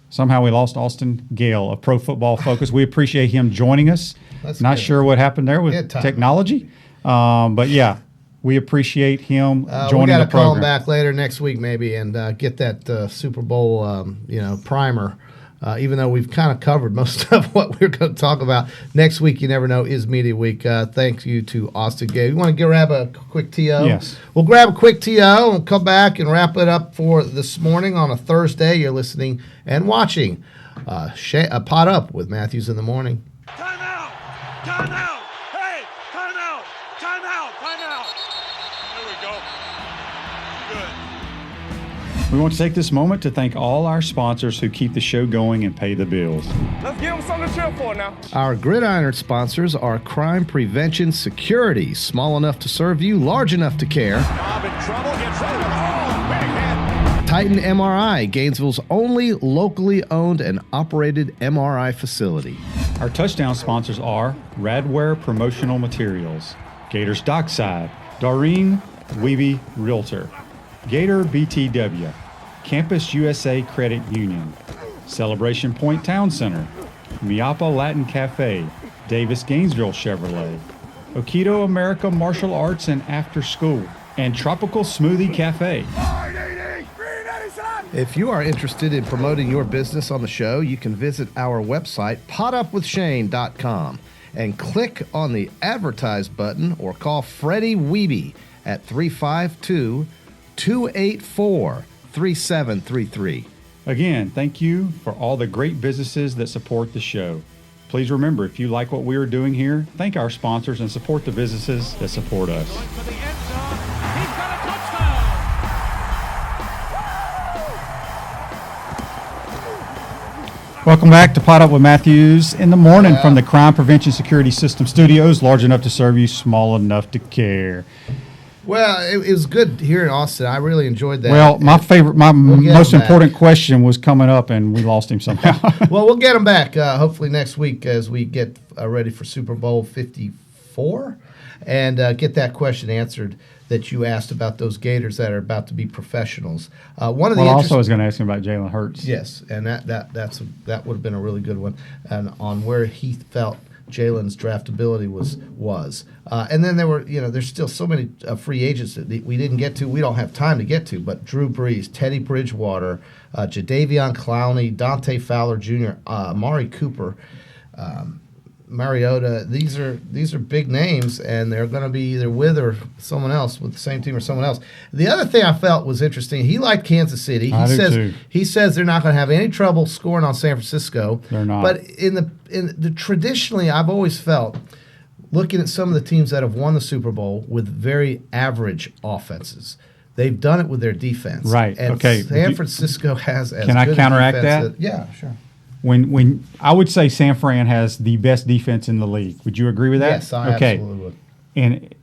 Somehow we lost Austin Gale of Pro Football Focus. We appreciate him joining us. Not sure what happened there with technology. But, yeah, we appreciate him joining the program. We got to call him back later next week maybe and get that Super Bowl primer. Even though we've kind of covered most of what we're going to talk about. Next week, you never know, is Media Week. Thank you to Austin Gay. You want to grab a quick TO? Yes. We'll grab a quick TO and come back and wrap it up for this morning on a Thursday. You're listening and watching Pot Up with Matthews in the Morning. Time out! Time out! Hey! Time out! Time out! Time out! There we go. Good. We want to take this moment to thank all our sponsors who keep the show going and pay the bills. Let's give them something to cheer for now. Our Gridiron sponsors are Crime Prevention Security, small enough to serve you, large enough to care. Bob in trouble, gets rid of it. Oh, big hit. Titan MRI, Gainesville's only locally owned and operated MRI facility. Our touchdown sponsors are Radware Promotional Materials, Gators Dockside, Doreen Weeby Realtor, Gator BTW, Campus USA Credit Union, Celebration Point Town Center, Miapa Latin Cafe, Davis Gainesville Chevrolet, Okido America Martial Arts and After School, and Tropical Smoothie Cafe. If you are interested in promoting your business on the show, you can visit our website, potupwithshane.com, and click on the Advertise button or call Freddie Weeby at 352-284-3733. Again, thank you for all the great businesses that support the show. Please remember, if you like what we are doing here, thank our sponsors and support the businesses that support us. Going for the end zone. He's got a touchdown. Welcome back to Pot Up with Matthews in the morning from the Crime Prevention Security System Studios, large enough to serve you, small enough to care. Well, it was good here in Austin. I really enjoyed that. Well, my most important question was coming up, and we lost him somehow. Well, we'll get him back hopefully next week as we get ready for Super Bowl 54 and get that question answered that you asked about those Gators that are about to be professionals. Also I was going to ask him about Jalen Hurts. Yes, and that would have been a really good one, and on where he felt Jalen's draftability was. And then there were, there's still so many free agents that we didn't get to. We don't have time to get to. But Drew Brees, Teddy Bridgewater, Jadeveon Clowney, Dante Fowler Jr., Amari Cooper, Mariota. These are big names, and they're going to be either with or someone else, with the same team or someone else. The other thing I felt was interesting. He liked Kansas City. He says they're not going to have any trouble scoring on San Francisco. They're not. But in the traditionally, I've always felt, looking at some of the teams that have won the Super Bowl with very average offenses, they've done it with their defense. Right. And Okay. San Francisco has as Can I good a counteract defense that? Yeah, sure. When I would say San Fran has the best defense in the league. Would you agree with that? Yes, I absolutely would. And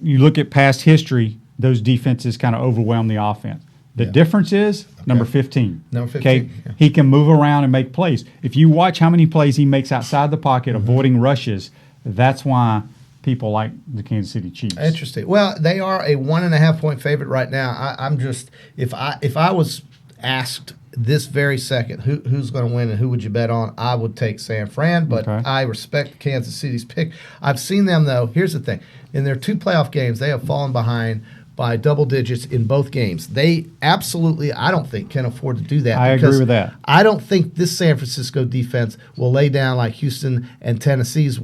you look at past history, those defenses kind of overwhelm the offense. The difference is number 15. Number 15. Okay, he can move around and make plays. If you watch how many plays he makes outside the pocket, avoiding rushes, that's why people like the Kansas City Chiefs. Interesting. Well, they are a 1.5-point favorite right now. I'm just, if I was asked this very second who's going to win and who would you bet on, I would take San Fran, but I respect Kansas City's pick. I've seen them, though. Here's the thing. In their 2 playoff games, they have fallen behind by double digits in both games. They absolutely, I don't think, can afford to do that. I agree with that. I don't think this San Francisco defense will lay down like Houston and Tennessee's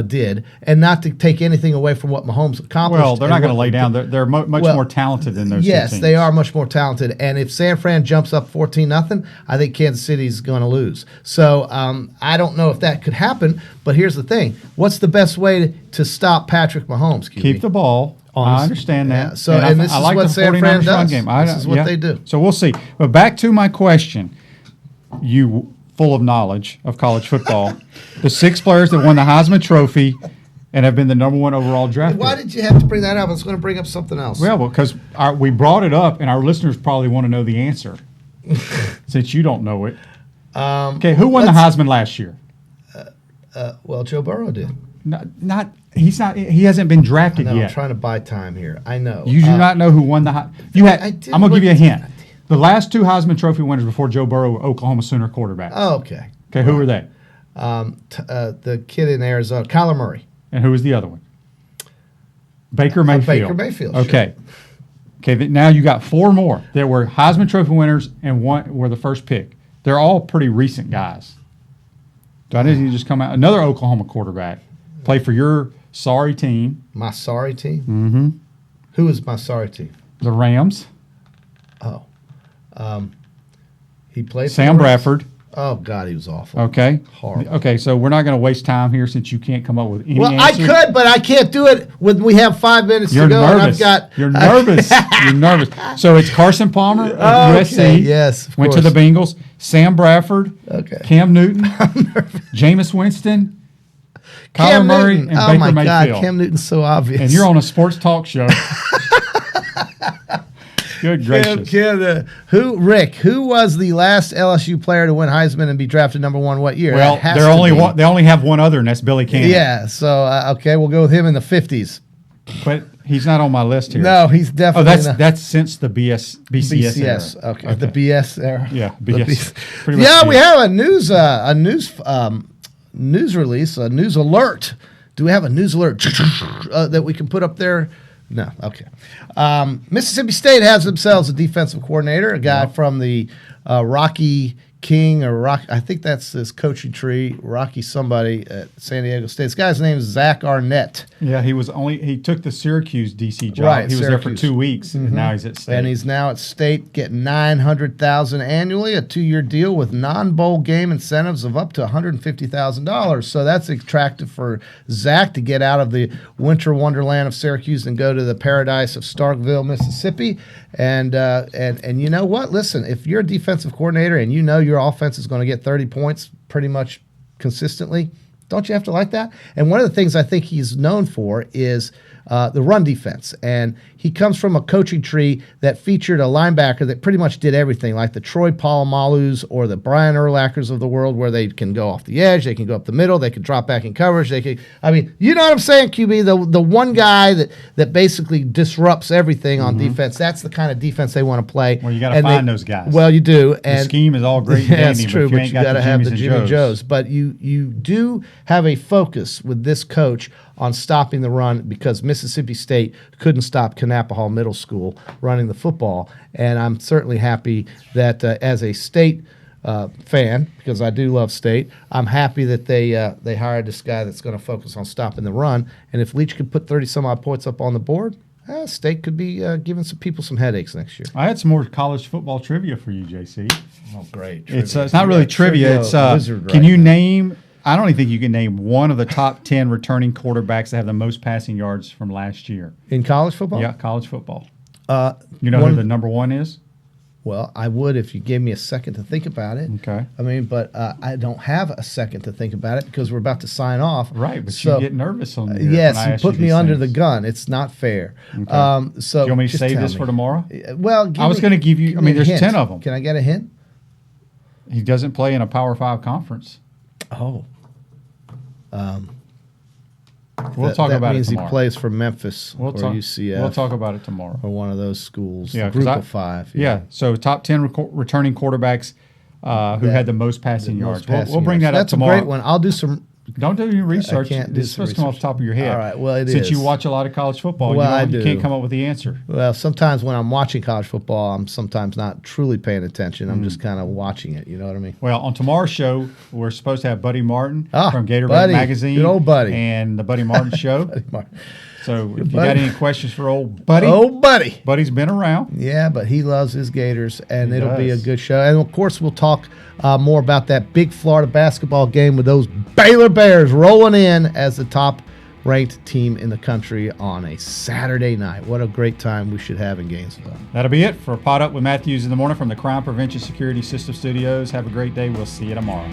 did, and not to take anything away from what Mahomes accomplished. Well, they're not going to lay down. They're much more talented than those two Yes, teams. they are much more talented. And if San Fran jumps up 14-0, I think Kansas City's going to lose. So I don't know if that could happen, but here's the thing. What's the best way to stop Patrick Mahomes, QB? Keep the ball. I understand that. Yeah. So, and this is like what the San 49ers Fran run does. game. This is what they do. So we'll see. But back to my question, you full of knowledge of college football, the 6 players that won the Heisman Trophy and have been the number 1 overall draft Why pick. did you have to bring that up? I was going to bring up something else. Well, because we brought it up, and our listeners probably want to know the answer, since you don't know it. Okay, who won the Heisman last year? Well, Joe Burrow did. He hasn't been drafted I'm yet. trying to buy time here. I know. You do not know who won the Heisman. I did I'm going to give you a hint. I did. The last 2 Heisman Trophy winners before Joe Burrow were Oklahoma Sooner quarterbacks. Oh, okay. Okay, who were they? The kid in Arizona, Kyler Murray. And who was the other one? Baker Mayfield. Baker Mayfield. Okay. Sure. Okay, now you got 4 more that were Heisman Trophy winners and one were the first pick. They're all pretty recent guys. Do I need to just come out? Another Oklahoma quarterback. Play for your sorry team. My sorry team? Mm-hmm. Who is my sorry team? The Rams. Oh. He played for Sam the Rams? Bradford. Oh, God, he was awful. Okay. Horrible. Okay, so we're not going to waste time here since you can't come up with any Well, answer. I could, but I can't do it when we have 5 minutes You're to go. nervous. And I've got, You're nervous. You're nervous. So it's Carson Palmer of USC. Okay, yes, of went to course. the Bengals. Sam Bradford. Okay. Cam Newton. Jameis Winston. Kyler Cam Murray Newton. and Oh, Baker my Mayfield. God, Cam Newton's so obvious. And you're on a sports talk show. Good gracious. Rick, who was the last LSU player to win Heisman and be drafted number 1 what year? Well, they only have one other, and that's Billy Cannon. Yeah, so, okay, we'll go with him in the 50s. But he's not on my list here. No, he's definitely that's since the BCS era. Okay, the BS era. Yeah, The BS. Pretty much Yeah, BS. we have a news release, a news alert. Do we have a news alert that we can put up there? No. Okay. Mississippi State has themselves a defensive coordinator, a guy from the Rocky King I think that's his coaching tree, Rocky somebody at San Diego State. This guy's name is Zach Arnett. Yeah, he took the Syracuse DC job. Right, he was Syracuse. there for 2 weeks, and now he's at State. And he's now at State getting $900,000 annually, a 2-year deal with non-bowl game incentives of up to $150,000. So that's attractive for Zach to get out of the winter wonderland of Syracuse and go to the paradise of Starkville, Mississippi. And you know what? Listen, if you're a defensive coordinator and you know your offense is going to get 30 points pretty much consistently, don't you have to like that? And one of the things I think he's known for is the run defense. And he comes from a coaching tree that featured a linebacker that pretty much did everything, like the Troy Polamalu's or the Brian Urlachers of the world, where they can go off the edge, they can go up the middle, they can drop back in coverage. You know what I'm saying, QB? The one guy that basically disrupts everything on defense. That's the kind of defense they want to play. Well, you got to find those guys. Well, you do. The scheme is all great and yeah, dandy, it's true, but you ain't got got to the have Jimmys the and Jimmy Joes. Joes. But you do have a focus with this coach on stopping the run because Mississippi State couldn't stop Kannapolis Middle School running the football. And I'm certainly happy that as a State fan, because I do love State, I'm happy that they hired this guy that's going to focus on stopping the run. And if Leach could put 30-some-odd points up on the board, State could be giving some people some headaches next year. I had some more college football trivia for you, JC. Oh, great. It's not really trivia. It's can you name – I don't even think you can name one of the top 10 returning quarterbacks that have the most passing yards from last year. In college football? Yeah, college football. You know who the number one is? Well, I would if you gave me a second to think about it. Okay. I mean, but I don't have a second to think about it because we're about to sign off. Right, but you get nervous on the yes, you put me under the gun. It's not fair. Okay. So do you want me to save this for tomorrow? Well, I was going to give you – I mean, there's 10 of them. Can I get a hint? He doesn't play in a Power 5 conference. Oh. We'll talk about it tomorrow. That means he plays for Memphis or UCF. We'll talk about it tomorrow. Or one of those schools, yeah, group of 5. Yeah, so top 10 returning quarterbacks who had the most passing yards. We'll bring that up tomorrow. That's a great one. I'll do some – Don't do any research. I can't do It's supposed to come off the top of your head. All right, well, it Since is. you watch a lot of college football, you can't come up with the answer. Well, sometimes when I'm watching college football, I'm sometimes not truly paying attention. I'm just kind of watching it. You know what I mean? Well, on tomorrow's show, we're supposed to have Buddy Martin from Gator Buddy, Magazine. good old Buddy. And the Buddy Martin Show. Buddy Martin. So if you got any questions for old Buddy. Old Buddy. Buddy's been around. Yeah, but he loves his Gators, and He it'll be a does. good show. And, of course, we'll talk more about that big Florida basketball game with those Baylor Bears rolling in as the top-ranked team in the country on a Saturday night. What a great time we should have in Gainesville. That'll be it for Pot Up with Matthews in the Morning from the Crime Prevention Security System Studios. Have a great day. We'll see you tomorrow.